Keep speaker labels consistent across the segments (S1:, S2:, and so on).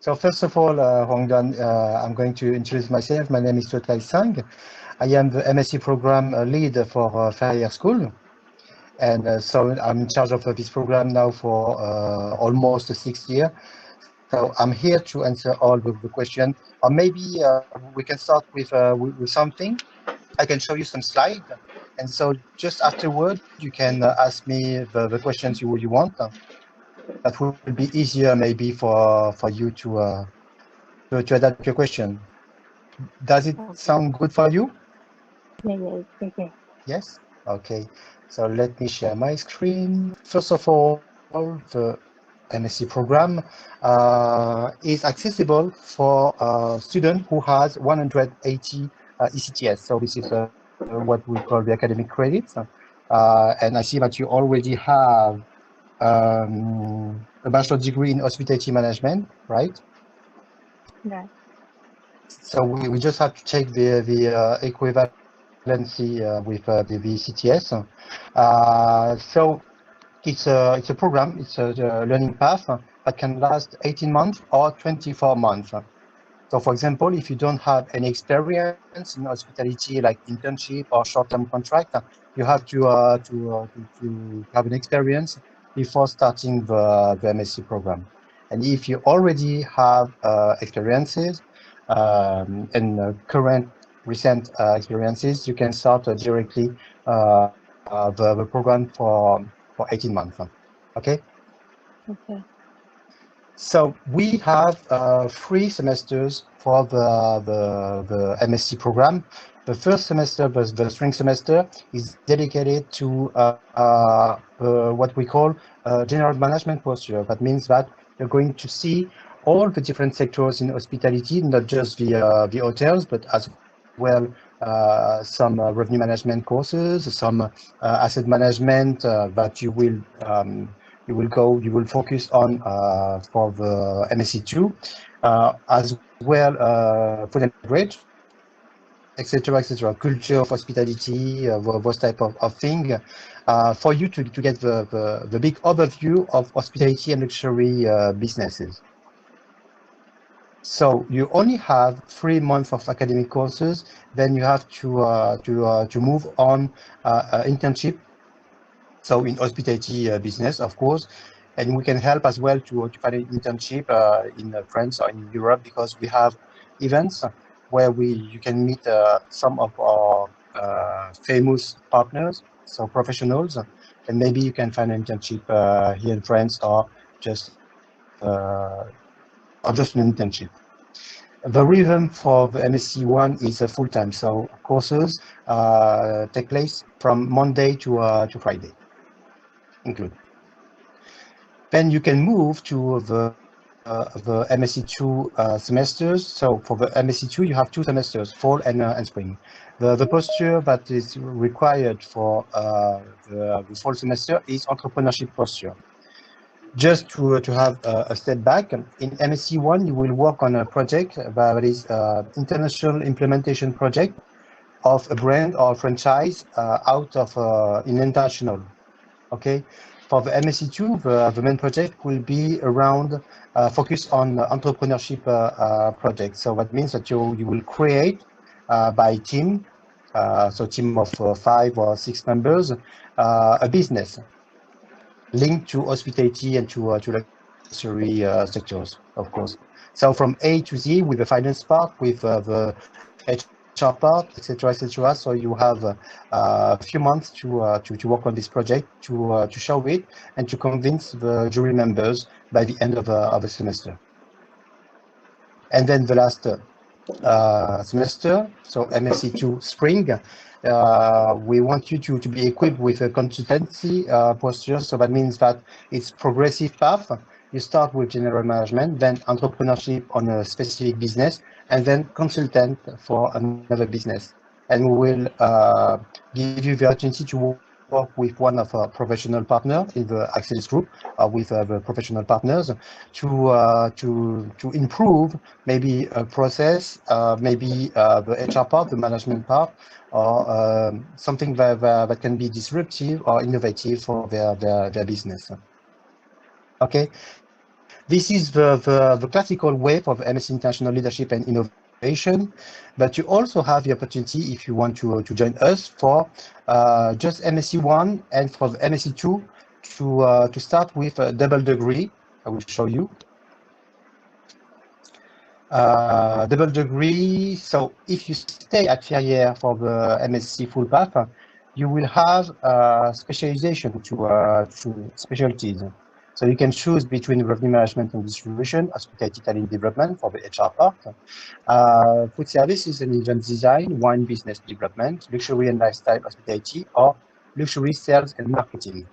S1: So first of all, Huang Dan, I'm going to introduce myself. My name is Sothai Seng. I am the MSc program lead for Ferrières School. And so I'm in charge of this program now for almost 6 years. So I'm here to answer all the questions. Or maybe we can start with something. I can show you some slides. And so just afterward, you can ask me the questions you want. That will be easier maybe for you to adapt your question. Does it sound good for you?
S2: Yeah.
S1: Yes? Okay. So let me share my screen. First of all, the MSc program is accessible for a student who has 180 ECTS. So this is what we call the academic credits. And I see that you already have a bachelor degree in hospitality management, right?
S2: Right.
S1: So we just have to check the equivalency with the ECTS. So it's a program, it's a learning path that can last 18 months or 24 months. So for example, if you don't have any experience in hospitality, like internship or short-term contract, you have to have an experience before starting the MSc program. And if you already have experiences and current recent experiences, you can start directly the program for 18 months. Okay.
S2: Okay.
S1: So we have 3 semesters for the MSc program. The first semester, the spring semester, is dedicated to what we call general management posture. That means that you're going to see all the different sectors in hospitality, not just the hotels, but as well some revenue management courses, some asset management that you will focus on for the MSc2, as well food and beverage, etc., culture of hospitality, those type of thing, for you to get the big overview of hospitality and luxury businesses. So you only have 3 months of academic courses, then you have to move on internship. So in hospitality business, of course, and we can help as well to find an internship in France or in Europe, because we have events where you can meet some of our famous partners, so professionals, and maybe you can find an internship here in France or just an internship. The rhythm for the MSc1 is full-time, so courses take place from Monday to Friday, include. Then you can move to the MSc2 semesters. So for the MSc2, you have 2 semesters, fall and spring. The posture that is required for the fall semester is entrepreneurship posture. Just to have a step back, in MSc1, you will work on a project that is international implementation project of a brand or franchise out of in international. Okay, for the MSc2, the main project will be around focus on entrepreneurship projects. So that means that you will create by team, so team of 5 or 6 members, a business linked to hospitality and to luxury sectors, of course. So from A to Z with the finance part, with the HR part, etc. So you have a few months to work on this project, to show it, and to convince the jury members by the end of the semester. And then the last semester, so MSc2 spring, we want you to be equipped with a consultancy posture. So that means that it's progressive path. You start with general management, then entrepreneurship on a specific business, and then consultant for another business. And we will give you the opportunity to work with one of our professional partners in the Axelis group, with the professional partners, to improve maybe a process, maybe the HR part, the management part, or something that can be disruptive or innovative for their business. Okay. This is the classical way of MSc International Leadership and Innovation, but you also have the opportunity, if you want to join us, for just MSc 1 and for the MSc 2 to start with a double degree. I will show you. Double degree, so if you stay at Ferrières for the MSc full path, you will have specialization to specialties. So you can choose between revenue management and distribution, hospitality talent development for the HR part, food services and event design, wine business development, luxury and lifestyle hospitality, or luxury sales and marketing.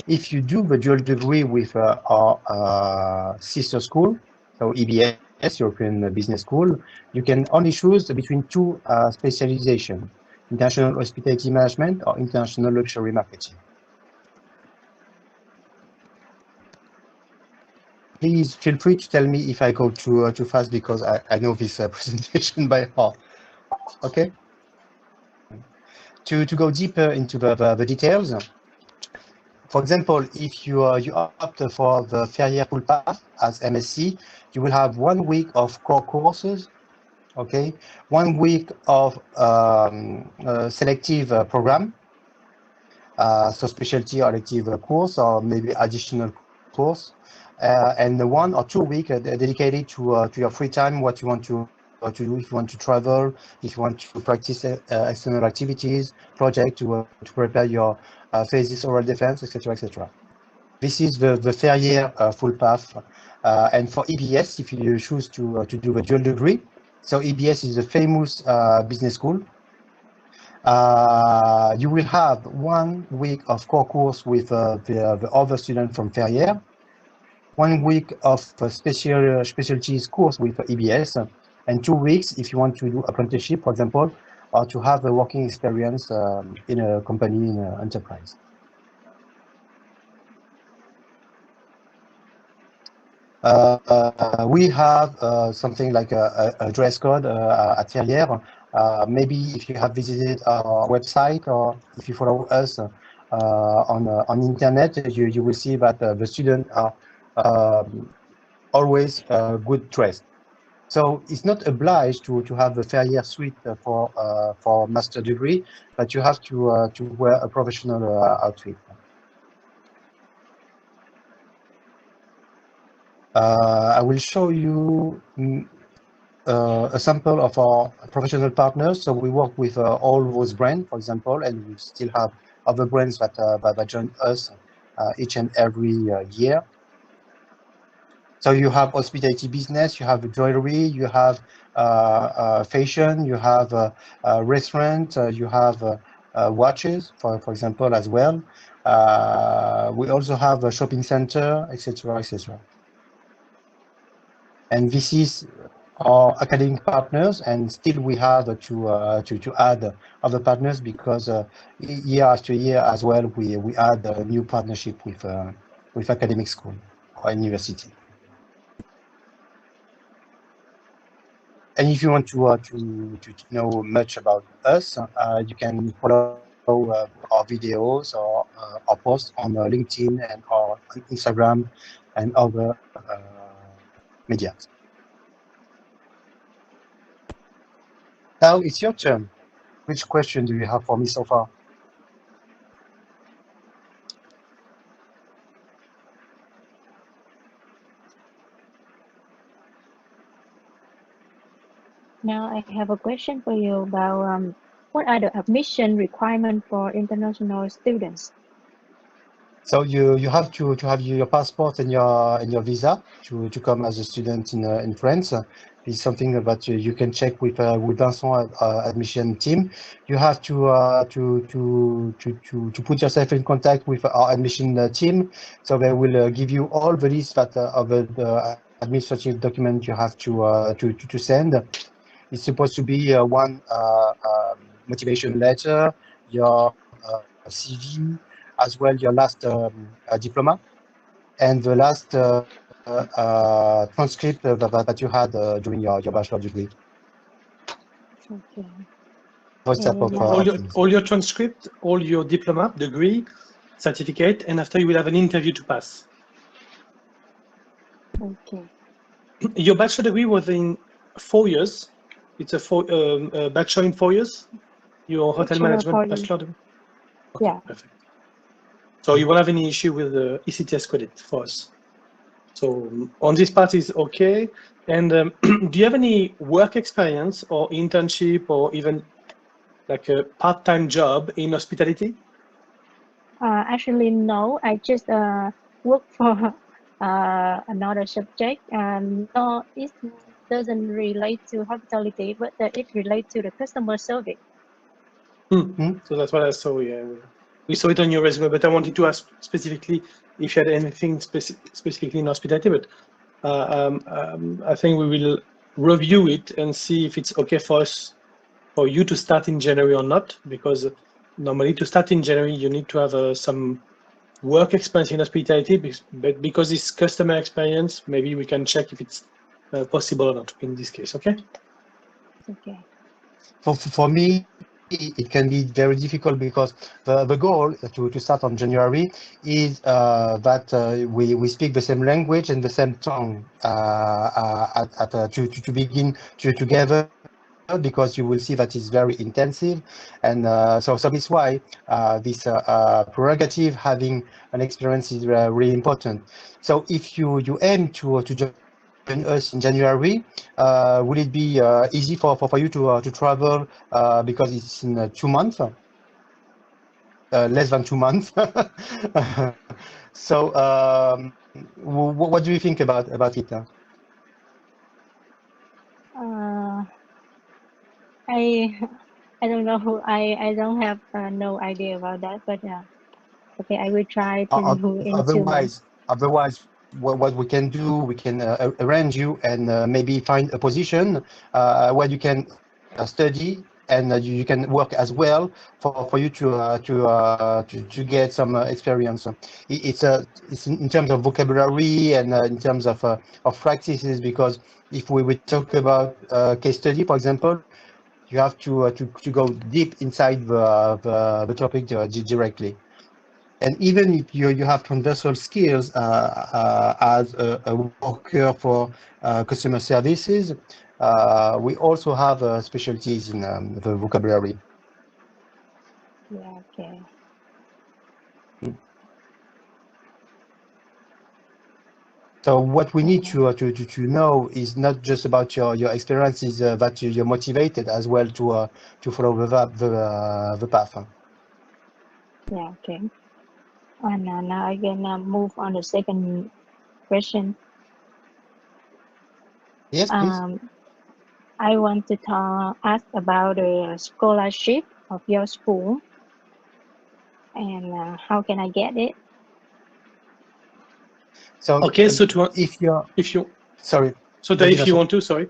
S1: If you do the dual degree with our sister school, so EBS, European Business School, you can only choose between two specializations, international hospitality management or international luxury marketing. Please feel free to tell me if I go too fast, because I know this presentation by heart. Okay. To go deeper into the details, for example, if you opt for the Ferrières full path as MSc, you will have 1 week of core courses, okay, 1 week of selective program, so specialty or elective course, or maybe additional course, and 1 or 2 weeks dedicated to your free time, what you want to do, if you want to travel, if you want to practice external activities, project to prepare your thesis, oral defense, etc., etc. This is the Ferrières full path, and for EBS, if you choose to do a dual degree, so EBS is a famous business school. You will have 1 week of core course with the other students from Ferrières, 1 week of specialties course with EBS, and 2 weeks if you want to do apprenticeship, for example, or to have a working experience in a company, in an enterprise. We have something like a dress code at Ferrières. Maybe if you have visited our website, or if you follow us on internet, you will see that the students are always good dressed. So it's not obliged to have the Ferrières suite for master degree, but you have to wear a professional outfit. I will show you a sample of our professional partners. So we work with all those brands, for example, and we still have other brands that join us each and every year. So you have hospitality business, you have jewelry, you have fashion, you have restaurant, you have watches, for example, as well. We also have a shopping center, etc., etc. And this is our academic partners, and still we have to add other partners, because year after year as well we add a new partnership with academic school or university. And if you want to know much about us, you can follow our videos or our posts on LinkedIn and on Instagram and other media. Now it's your turn. Which question do you have for me so far?
S2: Now I have a question for you about what are the admission requirements for international students?
S1: So you have to have your passport and your visa to come as a student in France. It's something that you can check with Vincent admission team. You have to put yourself in contact with our admission team, so they will give you all the list that of the administrative document you have to send. It's supposed to be one motivation letter, your CV, as well your last diploma, and the last transcript that you had during your bachelor degree.
S2: Okay.
S1: Those type of
S3: all your transcript, all your diploma, degree, certificate, and after you will have an interview to pass.
S2: Okay.
S3: Your bachelor degree was in 4 years. It's a bachelor in 4 years. Your hotel
S2: Bachelor
S3: management
S2: 4 years.
S3: bachelor degree. Okay,
S2: Yeah.
S3: perfect. So you won't have any issue with the ECTS credit for us. So on this part is okay. And do you have any work experience or internship or even like a part-time job in hospitality?
S2: Actually, no. I just work for another subject. No, it doesn't relate to hospitality, but it relates to the customer service.
S3: So that's what I saw. Yeah, we saw it on your resume, but I wanted to ask specifically if you had anything specifically in hospitality. But I think we will review it and see if it's okay for us, for you to start in January or not, because normally to start in January you need to have some work experience in hospitality. But because it's customer experience, maybe we can check if it's possible or not in this case. Okay.
S2: Okay.
S1: For me, it can be very difficult because the goal to start on January is that we speak the same language and the same tongue to begin together, because you will see that it's very intensive, and so this why this prerogative having an experience is really important. So if you aim to join us in January, will it be easy for you to travel because it's in 2 months, less than 2 months? So what do you think about it?
S2: I don't know. I don't have no idea about that, but okay, I will try to do in 2 months.
S1: Otherwise, what we can do, we can arrange you and maybe find a position where you can study and you can work as well for you to get some experience. It's in terms of vocabulary and in terms of practices, because if we talk about case study, for example, you have to go deep inside the topic directly. And even if you have transversal skills as a worker for customer services, we also have specialties in the vocabulary.
S2: Yeah, okay.
S1: So what we need to know is not just about your experiences, but you're motivated as well to follow the path.
S2: Yeah, okay. And now I can move on the second question.
S1: Yes, please.
S2: I want to ask about the scholarship of your school, and how can I get it?
S1: So
S3: Okay, so
S1: if you sorry.
S3: So that if you want to, sorry.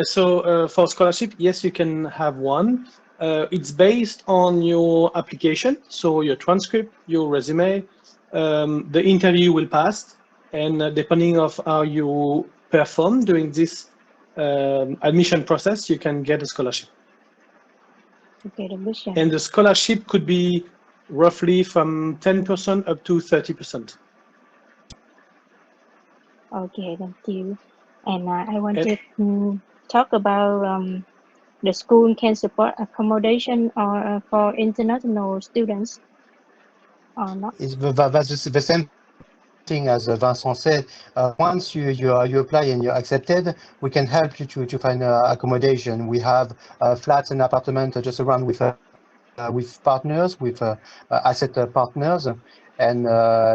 S3: So for scholarship, yes, you can have one. It's based on your application, so your transcript, your resume, the interview will pass, and depending of how you perform during this admission process, you can get a scholarship.
S2: Okay, the mission.
S3: And the scholarship could be roughly from 10% up to 30%.
S2: Okay, thank you. And I wanted to talk about the school can support accommodation or for international students or not.
S1: That's the same thing as Vincent said. Once you apply and you're accepted, we can help you to find accommodation. We have flats and apartments just around with partners, with asset partners, and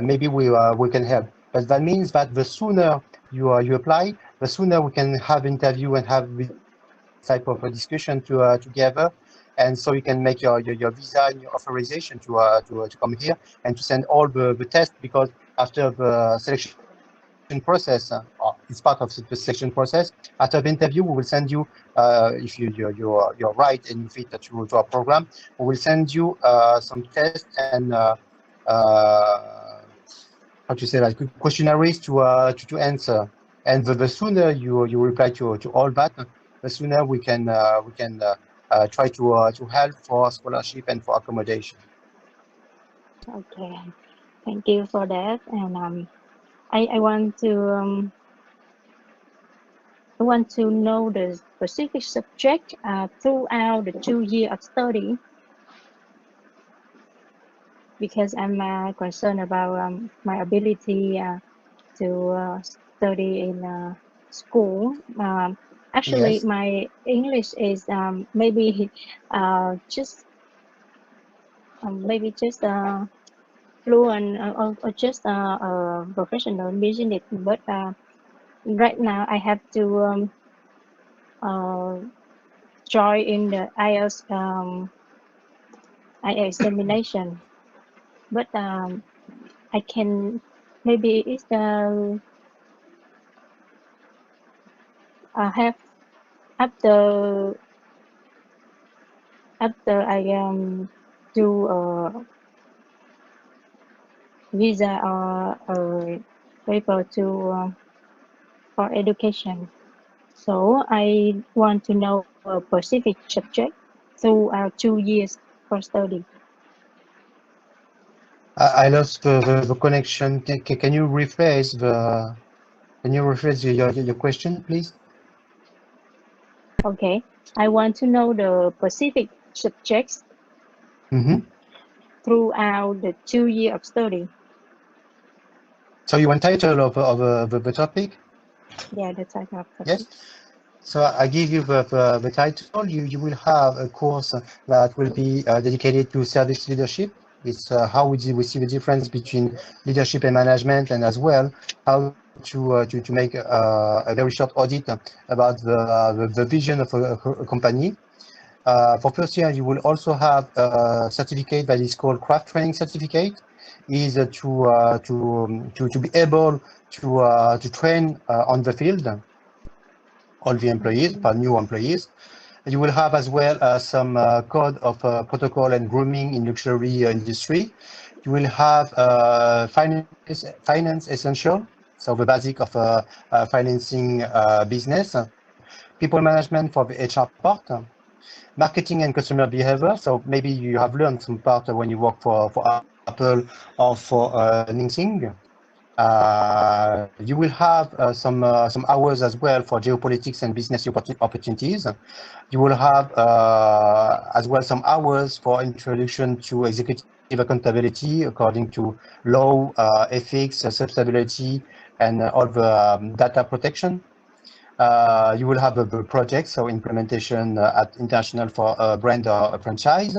S1: maybe we can help. But that means that the sooner you apply, the sooner we can have interview and have this type of a discussion together, and so you can make your visa and your authorization to come here and to send all the tests, because after the selection process, it's part of the selection process. After the interview, we will send you, if you're right and you fit to our program, we will send you some tests and how to say, like questionnaires to answer. And the sooner you reply to all that, the sooner we can try to help for scholarship and for accommodation.
S2: Okay, thank you for that. And I want to I want to know the specific subject throughout the 2 years of study, because I'm concerned about my ability to study in school. Actually,
S1: Yes.
S2: my English is maybe just fluent or just a professional business, but right now I have to join in the IELTS examination, but I can maybe it's have after I do a visa or a paper to for education. So I want to know a specific subject throughout 2 years for study.
S1: I lost the connection. Can you rephrase your question, please?
S2: Okay, I want to know the specific subjects throughout the 2 years of study.
S1: So you want title of the topic?
S2: Yeah, the title of topic.
S1: Yes. So I give you the title. You will have a course that will be dedicated to service leadership. It's how we see the difference between leadership and management, and as well how to make a very short audit about the vision of a company. For first year, you will also have a certificate that is called craft training certificate. Is to be able to train on the field all the employees, new employees. You will have as well some code of protocol and grooming in luxury industry. You will have finance essential, so the basic of financing business. People management for the HR part. Marketing and customer behavior. So maybe you have learned some part when you work for Apple or for Ning. You will have some hours as well for geopolitics and business opportunities. You will have as well some hours for introduction to executive accountability according to law, ethics, sustainability, and all the data protection. You will have the project, so implementation at international for a brand or a franchise.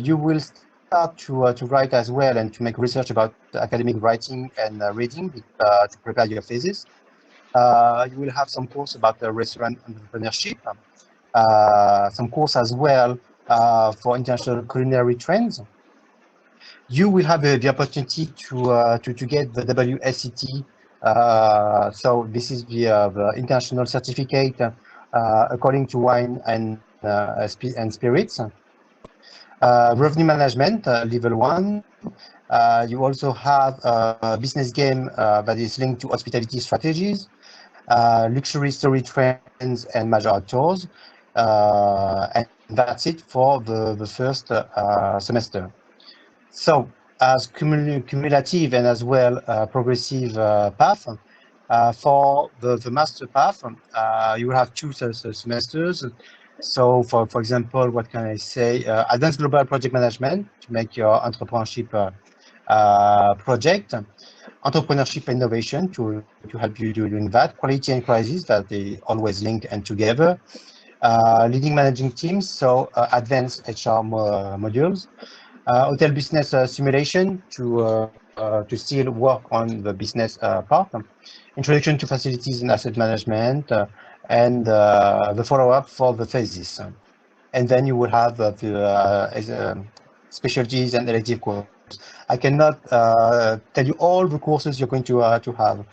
S1: You will start to write as well and to make research about academic writing and reading to prepare your thesis. You will have some course about restaurant entrepreneurship, some course as well for international culinary trends. You will have the opportunity to get the WSET. So this is the international certificate according to wine and spirits. Revenue management, level 1. You also have a business game that is linked to hospitality strategies, luxury story trends, and major actors. And that's it for the first semester. So as cumulative and as well progressive path, for the master path, you will have 2 semesters. So for example, what can I say? Advanced Global Project Management to make your entrepreneurship project. Entrepreneurship innovation to help you doing that. Quality and crisis, that they always link and together. Leading managing teams, so advanced HR modules. Hotel business simulation to still work on the business part. Introduction to facilities and asset management, and the follow-up for the thesis. And then you will have the specialties and elective courses. I cannot tell you all the courses you're going to have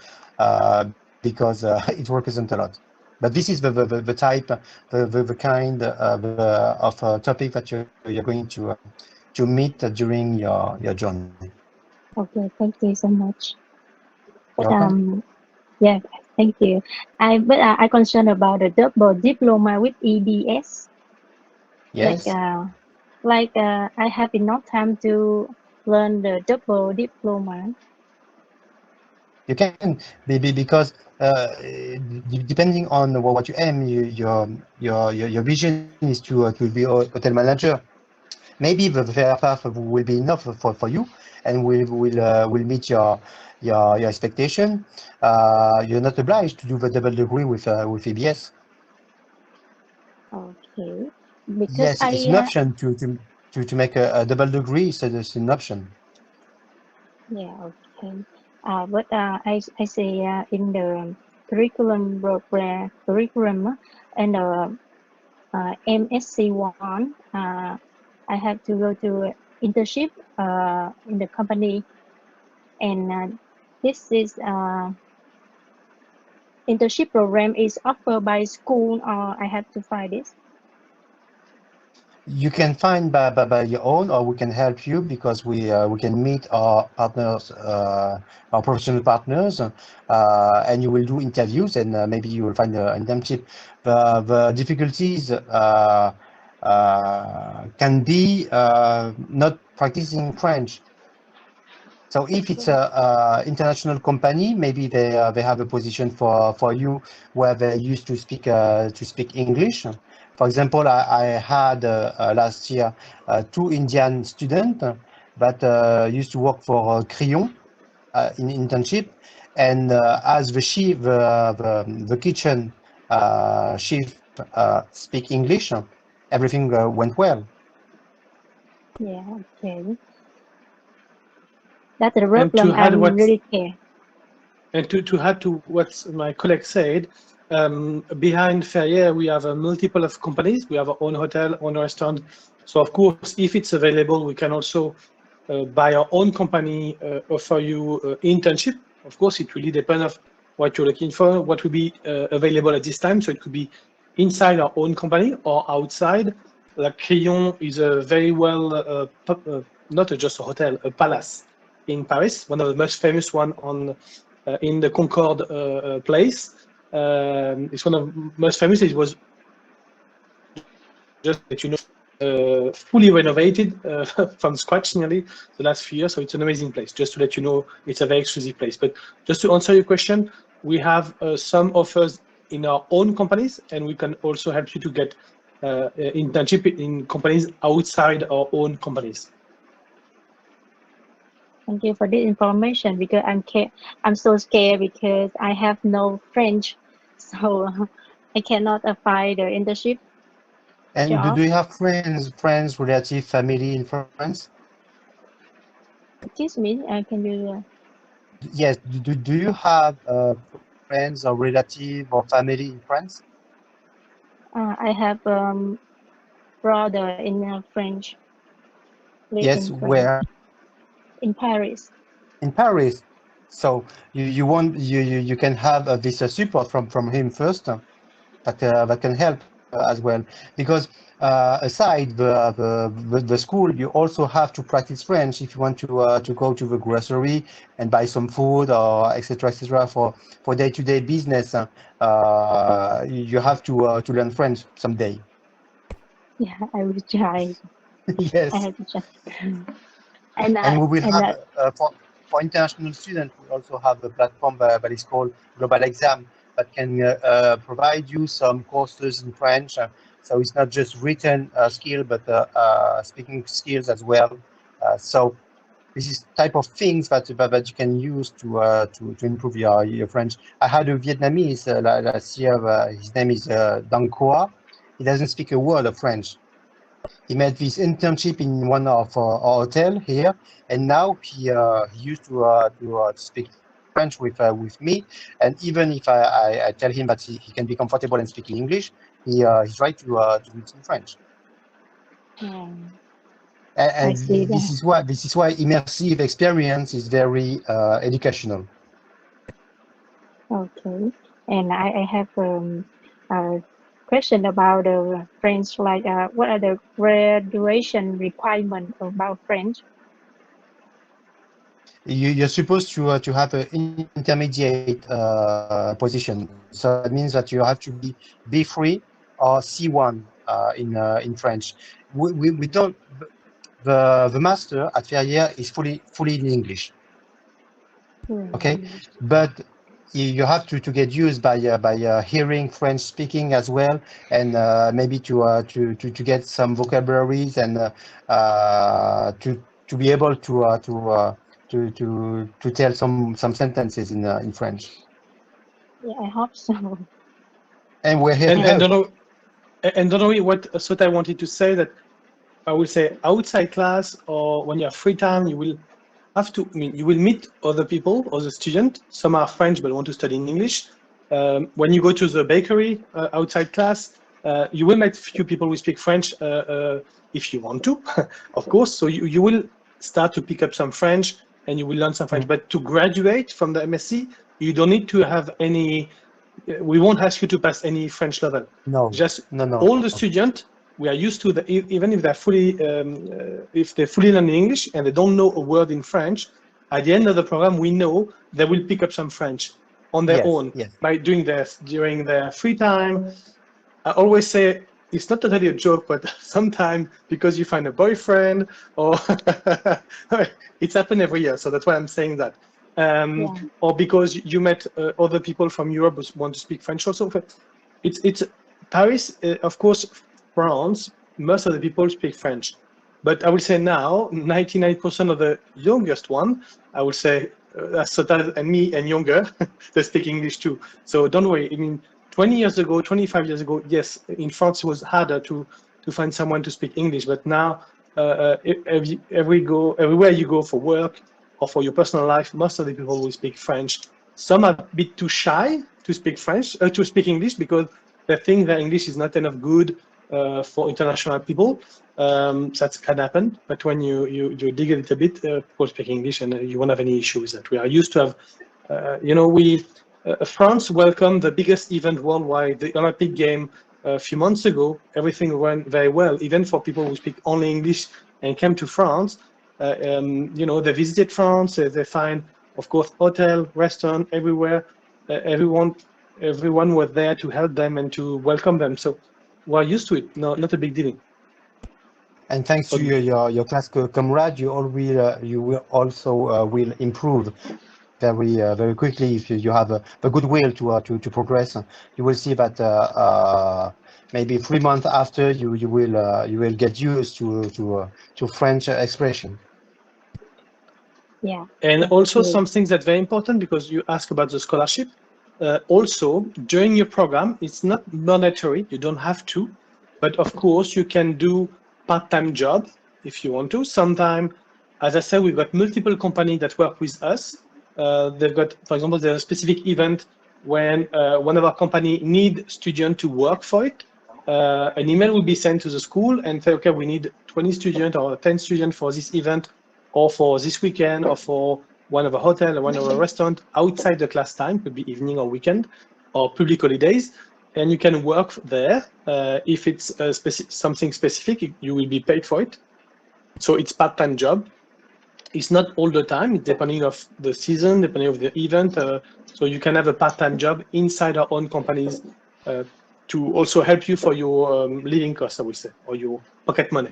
S1: because it represents a lot. But this is the type, the kind of topic that you're going to meet during your journey.
S2: Okay, thank you so much.
S1: You're welcome.
S2: Yeah, thank you. I concerned about the double diploma with EBS.
S1: Yes.
S2: I have enough time to learn the double diploma.
S1: You can because depending on what you aim, your vision is to be a hotel manager. Maybe the fair path will be enough for you, and will meet your expectation. You're not obliged to do the double degree with ABS.
S2: Okay, because
S1: Yes, it's an option to make a double degree. So it's an option.
S2: yeah, okay. But I say in the curriculum and the MSc one, I have to go to internship in the company, and this is internship program is offered by school, or I have to find this.
S1: You can find by your own, or we can help you because we can meet our partners, our professional partners, and you will do interviews, and maybe you will find an internship. The difficulties can be not practicing French. So if it's a international company, maybe they have a position for you where they used to speak English. For example, I had last year 2 Indian students that used to work for Crillon in internship, and as the chef, the kitchen chef speak English, everything went well.
S2: Yeah, okay. That's the
S3: And
S2: problem.
S3: to add
S2: I'm really care.
S3: And to add to what my colleague said, behind Ferrières, we have a multiple of companies. We have our own hotel, own restaurant. So of course, if it's available, we can also, by our own company, offer you internship. Of course, it really depends on what you're looking for, what will be available at this time. So it could be inside our own company or outside. Like Crillon is a very well, not just a hotel, a palace in Paris, one of the most famous one on in the Concorde place. It's one of the most famous. It was just that fully renovated from scratch nearly the last few years. So it's an amazing place. Just to let you know, it's a very exclusive place. But just to answer your question, we have some offers in our own companies, and we can also help you to get internship in companies outside our own companies.
S2: Thank you for this information, because I'm so scared because I have no French, so I cannot apply the internship
S1: And
S2: job.
S1: do you have friends, relative, family in France?
S2: Excuse me, can you?
S1: Yes. Do you have friends or relative or family in France?
S2: I have brother in French, live
S1: Yes.
S2: in France,
S1: Where?
S2: in Paris.
S1: In Paris. So you can have this support from him first, that can help as well, because aside the school, you also have to practice French if you want to go to the grocery and buy some food, or etc for day-to-day business. You have to learn French someday.
S2: Yeah, I will try. I
S1: Yes.
S2: have to try.
S1: And we will
S2: and
S1: have for international students, we also have a platform that is called Global Exam, that can provide you some courses in French. So it's not just written skill, but speaking skills as well. So this is type of things that you can use to improve your French. I had a Vietnamese last year. His name is Dang Khoa. He doesn't speak a word of French. He made this internship in one of our hotel here, and now he used to speak French with me. And even if I tell him that he can be comfortable in speaking English, he tries to do it in French.
S2: I
S1: And
S2: see that.
S1: this is why immersive experience is very educational.
S2: Okay, and I have a question about the French. Like, what are the graduation requirement about French?
S1: You're supposed to have an intermediate position. So that means that you have to be B3 or C1 in French. We don't. The master at Ferrières is fully in English. Okay, but you have to get used by hearing French speaking as well, and maybe to get some vocabularies and to be able to tell some sentences in French.
S2: Yeah, I hope so.
S1: And we're here.
S3: And don't know what Sothai wanted to say, that I will say outside class or when you have free time, you will have to, you will meet other people, other students. Some are French but want to study in English. When you go to the bakery outside class, you will meet few people who speak French if you want to, of course. So you will start to pick up some French and you will learn some French. But to graduate from the MSc, you don't need to have any, we won't ask you to pass any French level.
S1: No,
S3: just
S1: no.
S3: All the students, we are used to even if they're fully learning English and they don't know a word in French, at the end of the program, we know they will pick up some French on their own by doing this during their free time. I always say it's not totally a joke, but sometimes because you find a boyfriend or it's happened every year. So that's why I'm saying that. Or because you met other people from Europe who want to speak French also. It's Paris, of course, France, most of the people speak French. But I would say now, 99% of the youngest one, I would say, Sothai and me and younger, they speak English too. So don't worry. I mean, 20 years ago, 25 years ago, yes, in France it was harder to find someone to speak English. But now, everywhere you go for work or for your personal life, most of the people will speak French. Some are a bit too shy to speak French, to speak English, because they think that English is not enough good for international people. That can happen, but when you dig a little bit, people speak English, and you won't have any issues. That we are used to have. France welcomed the biggest event worldwide, the Olympic game, a few months ago. Everything went very well, even for people who speak only English and came to France. They visited France. They find, of course, hotel, restaurant, everywhere. Everyone was there to help them and to welcome them. So we're used to it. No, not a big deal.
S1: And thanks to your class comrade, you will also will improve very quickly if you have the goodwill to progress. You will see that maybe 3 months after you will get used to French expression.
S2: Yeah.
S3: And also something that's very important, because you ask about the scholarship. Also, during your program, it's not mandatory. You don't have to, but of course you can do part-time job if you want to. Sometimes, as I said, we've got multiple companies that work with us. They've got, for example, there's a specific event when one of our company need students to work for it. An email will be sent to the school and say, okay, we need 20 students or 10 students for this event, or for this weekend, or for one of a hotel or one of a restaurant outside the class time, could be evening or weekend or public holidays, and you can work there. If it's something specific, you will be paid for it. So it's part-time job. It's not all the time. It's depending of the season, depending of the event. So you can have a part-time job inside our own companies to also help you for your living costs, I would say, or your pocket money.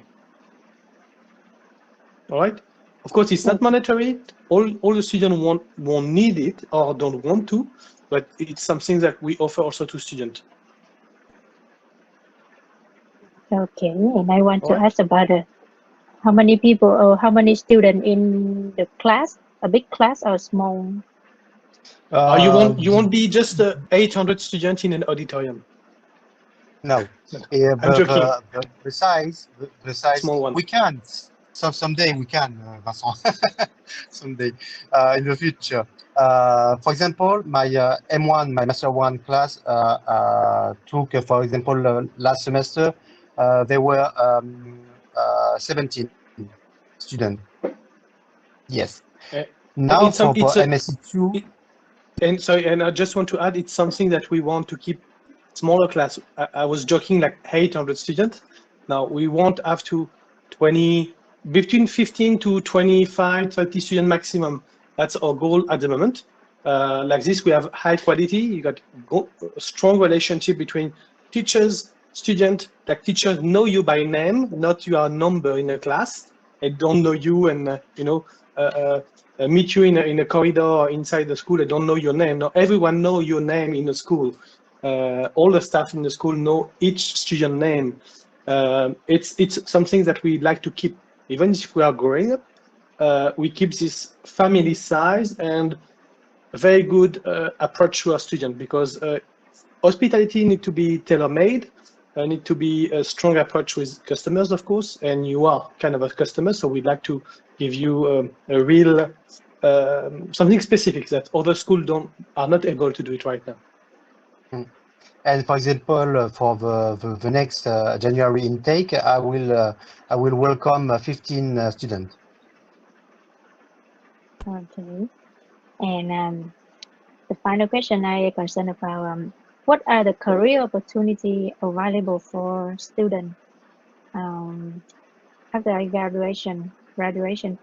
S3: All right. Of course, it's not mandatory. All the students won't need it or don't want to, but it's something that we offer also to students.
S2: Okay, and I want to ask about how many people or how many students in the class? A big class or small?
S3: You won't be just 800 students in an auditorium.
S1: No,
S3: I'm joking.
S1: The size,
S3: Small one.
S1: We can. So someday we can, Vincent. Someday in the future. For example, my M1, my Master 1 class took, for example, last semester, there were 17 students. Yes. Now for MSc2.
S3: And I just want to add, it's something that we want to keep smaller class. I was joking, like 800 students. Now we won't have to between 15 to 25, 30 students maximum. That's our goal at the moment. Like this, we have high quality. You got a strong relationship between teachers, students. Like teachers know you by name, not your number in a class. They don't know you, and meet you in a corridor or inside the school, I don't know your name. No, everyone know your name in the school. All the staff in the school know each student name. It's something that we like to keep, even if we are growing up. We keep this family size and a very good approach to our student, because hospitality need to be tailor-made. Need to be a strong approach with customers, of course, and you are kind of a customer, so we'd like to give you a real something specific that other schools are not able to do it right now.
S1: And for example, for the next January intake, I will welcome 15 students.
S2: Okay, and the final question I concern about what are the career opportunity available for students after graduation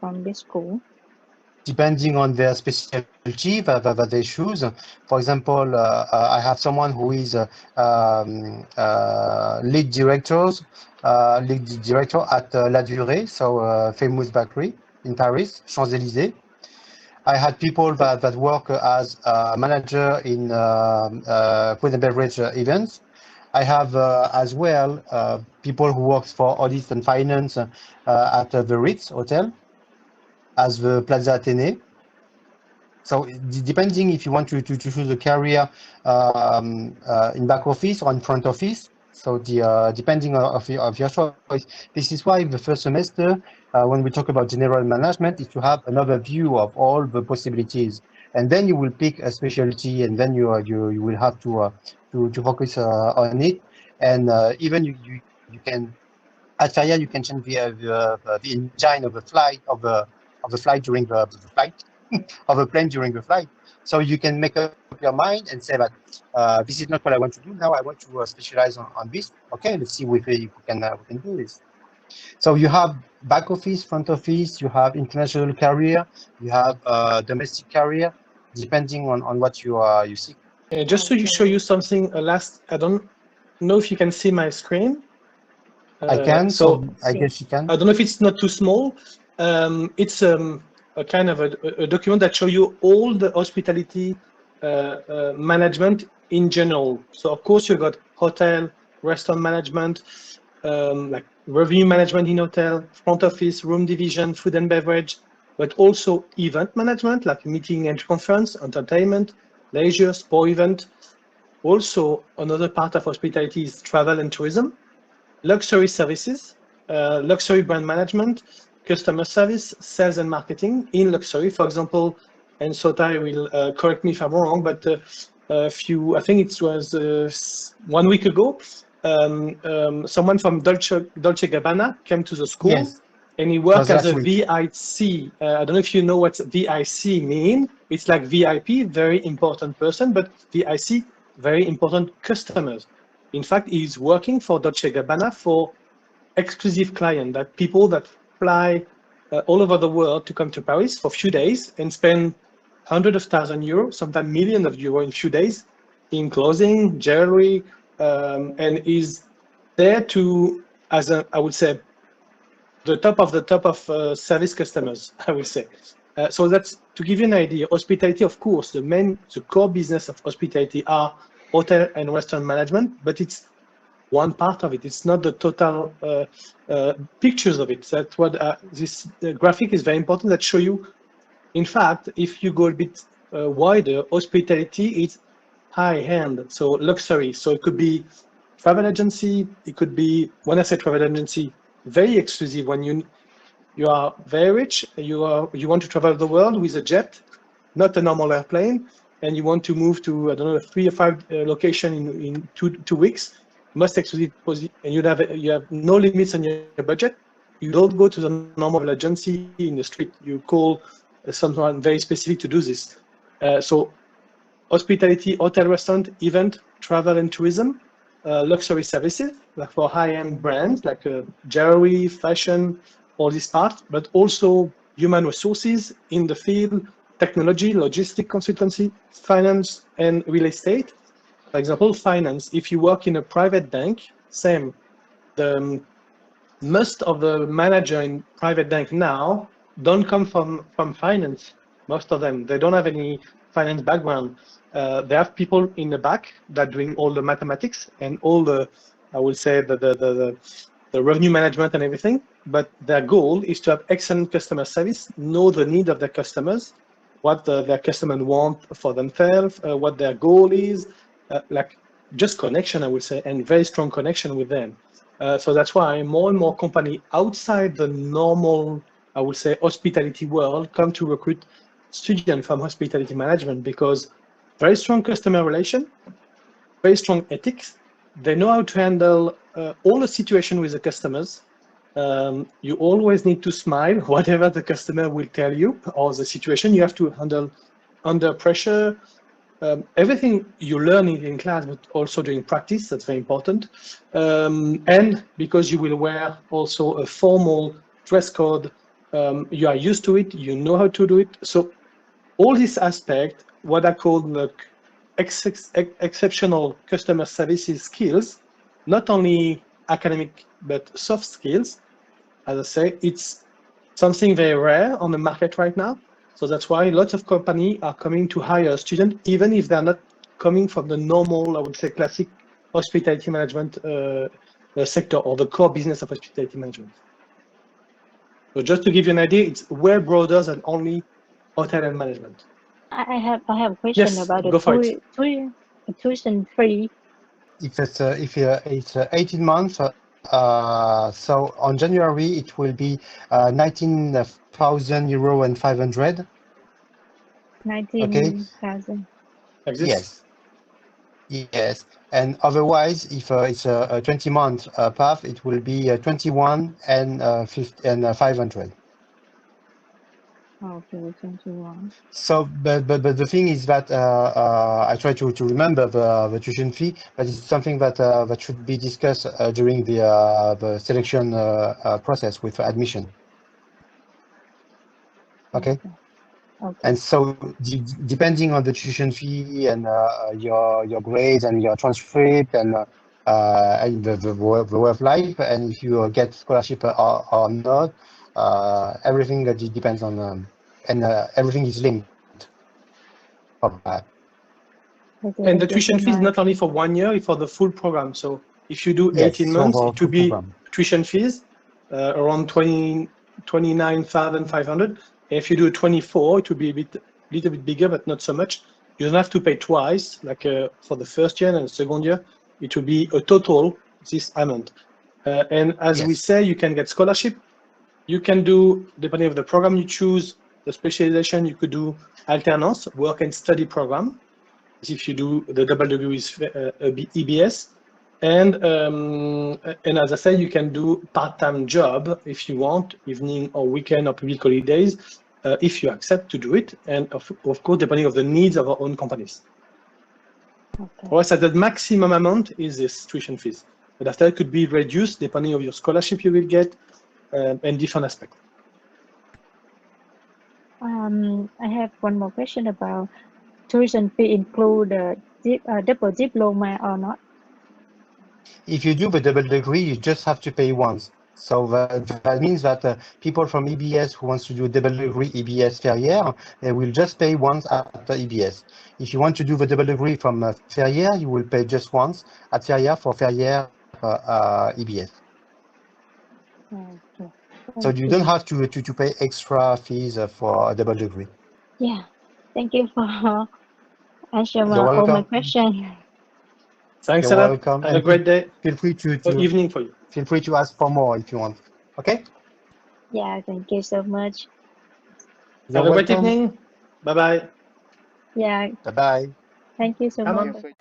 S2: from this school?
S1: Depending on their specialty that they choose. For example, I have someone who is lead director at La Durée, so famous bakery in Paris, Champs-Élysées. I had people that work as a manager in food and beverage events. I have as well people who work for audit and finance at the Ritz Hotel as the Plaza Athénée. So depending if you want to choose a career in back office or in front office, so depending of your choice. This is why the first semester, when we talk about general management, is to have another view of all the possibilities, and then you will pick a specialty, and then you will have to focus on it, and even you can at Ferrières you can change the engine of the flight during the flight of a plane during the flight. So you can make up your mind and say that this is not what I want to do now. I want to specialize on this. Okay, let's see if we can do this. So you have back office, front office, you have international career, you have domestic career, depending on what you seek.
S3: Just to show you something, I don't know if you can see my screen.
S1: I can, so I guess you can.
S3: I don't know if it's not too small. It's a kind of a document that shows you all the hospitality management in general. So of course you've got hotel, restaurant management, like revenue management in hotel, front office, room division, food and beverage, but also event management like meeting and conference, entertainment, leisure, sport event. Also another part of hospitality is travel and tourism, luxury services, luxury brand management, customer service, sales and marketing in luxury. For example, and Sothai will correct me if I'm wrong, but I think it was 1 week ago, someone from Dolce Gabbana came to the school.
S1: Yes.
S3: And he worked as a VIC. I don't know if you know what VIC mean. It's like VIP, very important person, but VIC, very important customers. In fact, he's working for Dolce Gabbana for exclusive client, that people that fly all over the world to come to Paris for a few days and spend hundreds of thousands of euros, sometimes millions of euros in a few days in clothing, jewelry, and is there to, I would say, the top of service customers, I would say. So that's to give you an idea. Hospitality, of course, the core business of hospitality are hotel and restaurant management, but it's one part of it. It's not the total pictures of it. That's what this graphic is very important, that show you. In fact, if you go a bit wider, hospitality is high-end, so luxury. So it could be travel agency. It could be, when I say travel agency, very exclusive. When you are very rich, you want to travel the world with a jet, not a normal airplane, and you want to move to, I don't know, 3 or 5 location in two weeks, most exclusive, and you have no limits on your budget. You don't go to the normal agency in the street. You call someone very specific to do this. So hospitality, hotel, restaurant, event, travel and tourism, luxury services, like for high-end brands like jewelry, fashion, all this part, but also human resources in the field, technology, logistic consultancy, finance, and real estate. For example, finance, if you work in a private bank, same. Most of the manager in private bank now don't come from finance. Most of them, they don't have any finance background. They have people in the back that are doing all the mathematics and all the, I would say, the revenue management and everything. But their goal is to have excellent customer service, know the need of their customers, what their customers want for themselves, what their goal is, like just connection, I would say, and very strong connection with them. So that's why more and more companies outside the normal, I would say, hospitality world come to recruit students from hospitality management, because very strong customer relation, very strong ethics. They know how to handle all the situation with the customers. You always need to smile, whatever the customer will tell you, or the situation you have to handle under pressure. Everything you learn in class, but also during practice, that's very important. And because you will wear also a formal dress code, you are used to it, you know how to do it. So all this aspect, what I call the exceptional customer services skills, not only academic, but soft skills, as I say, it's something very rare on the market right now. So that's why lots of companies are coming to hire students, even if they're not coming from the normal, I would say, classic hospitality management sector, or the core business of hospitality management. So just to give you an idea, it's way broader than only hotel and management.
S2: I have a question
S3: Yes,
S2: about
S3: go for it.
S2: the tuition fee.
S1: If it's 18 months, so on January it will be 19,000 euro and 500.
S2: 19,000.
S3: Like this?
S1: Yes. And otherwise, if it's a 20-month path, it will be 21 and 500.
S2: Okay, 21.
S1: So, but the thing is that I try to remember the tuition fee, but it's something that that should be discussed during the selection process with admission. Okay.
S2: Okay.
S1: And so, depending on the tuition fee and your grades and your transcript and the way of life, and if you get scholarship or not, everything that depends on and everything is linked.
S3: And the tuition fee is not only for 1 year, it's for the full program. So if you do 18 months, it will be tuition fees around 29,500. If you do 24, it will be a little bit bigger, but not so much. You don't have to pay twice, like for the first year and the second year. It will be a total this amount. And as we say, you can get scholarship. You can do, depending on the program you choose, the specialization, you could do alternance, work and study program, if you do the double degree with EBS. And as I said, you can do part-time job if you want, evening or weekend or public holidays, if you accept to do it. And of course, depending on the needs of our own companies.
S2: Okay.
S3: Or so the maximum amount is this tuition fees. But after it could be reduced depending on your scholarship you will get and different aspects.
S2: I have one more question about tuition fee include double diploma or not?
S1: If you do the double degree, you just have to pay once. So that means that people from EBS who wants to do double degree EBS Ferrières, they will just pay once after EBS. If you want to do the double degree from Ferrières, you will pay just once at Ferrières for Ferrières EBS.
S2: Okay.
S1: So you don't have to pay extra fees for a double degree.
S2: Yeah. Thank you for answering
S1: You're
S2: all my
S1: welcome.
S2: questions.
S3: Thanks
S1: You're
S3: a lot.
S1: welcome.
S3: Have a great day.
S1: Feel free to
S3: evening for you.
S1: Feel free to ask for more if you want. Okay?
S2: Yeah, thank you so much.
S3: Have a great evening. Bye-bye.
S2: Yeah.
S1: Bye-bye.
S2: Thank you so
S3: Come
S2: much.
S3: on.